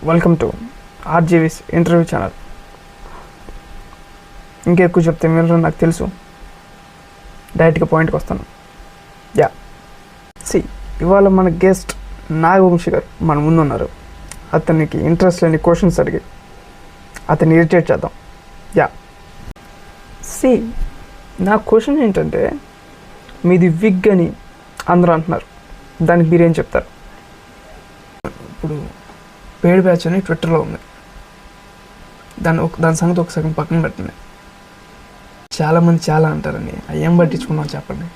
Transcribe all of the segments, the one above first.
Welcome to RGV's interview channel. ఇంకెక్కువ చెప్తే మీరు నాకు తెలుసు, డైరెక్ట్గా పాయింట్కి వస్తాను. ఇవాళ మన గెస్ట్ నాగవంశీ గారు మన ముందు ఉన్నారు. అతనికి ఇంట్రెస్ట్ లేని క్వశ్చన్స్ అడిగి అతన్ని ఇరిటేట్ చేద్దాం. నా క్వశ్చన్ ఏంటంటే, మీది విగ్ అని అందరూ అంటున్నారు, దానికి మీరేం చెప్తారు? ఇప్పుడు పేడ్ బ్యాచ్ అని ట్విట్టర్లో ఉంది, దాని సంగతి ఒక సెకండ్ పక్కన పెట్టండి. చాలామంది చాలా అంటారండి, ఏం పట్టించుకున్నాం చెప్పండి.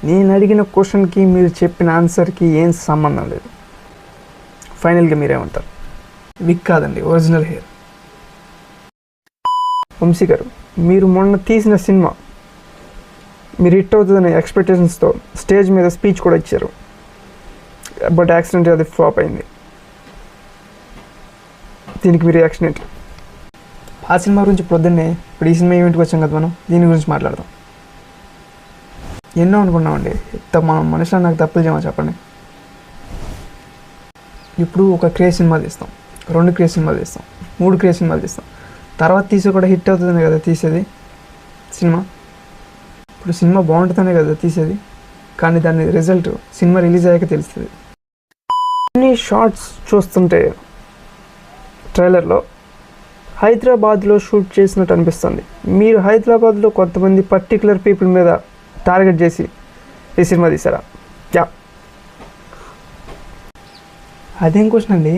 నేను అడిగిన క్వశ్చన్కి మీరు చెప్పిన ఆన్సర్కి ఏం సంబంధం లేదు. ఫైనల్గా మీరేమంటారు? విగ్ కాదండి, ఒరిజినల్ హెయిర్. వంశీ గారు, మీరు మొన్న తీసిన సినిమా మీరు హిట్ అవుతుందనే ఎక్స్పెక్టేషన్స్తో స్టేజ్ మీద స్పీచ్ కూడా ఇచ్చారు, బట్ యాక్సిడెంట్ అది ఫ్లాప్ అయింది. దీనికి మీ రియాక్షన్ ఏంటి? ఆ సినిమా గురించి పొద్దున్నే ఇప్పుడు ఈ సినిమా ఈవెంట్కి వచ్చాం కదా, మనం దీని గురించి మాట్లాడదాం. ఎన్నో అనుకున్నామండి, మన మనుషులు నాకు తప్పులు చేయమో చెప్పండి. ఇప్పుడు ఒక క్రేజ్ సినిమా తీస్తాం, 2 క్రేజ్ సినిమాలు తీస్తాం, 3 క్రేజ్ సినిమాలు తీస్తాం, తర్వాత తీసి కూడా హిట్ అవుతుందనే కదా తీసేది సినిమా. ఇప్పుడు సినిమా బాగుంటుందనే కదా తీసేది, కానీ దాని రిజల్ట్ సినిమా రిలీజ్ అయ్యాక తెలుస్తుంది. కొన్ని షార్ట్స్ చూస్తుంటే ట్రైలర్లో హైదరాబాద్లో షూట్ చేసినట్టు అనిపిస్తుంది. మీరు హైదరాబాద్లో కొంతమంది పర్టికులర్ పీపుల్ మీద టార్గెట్ చేసి ఈ సినిమా తీసారా? అదేం క్వశ్చన్ అండి.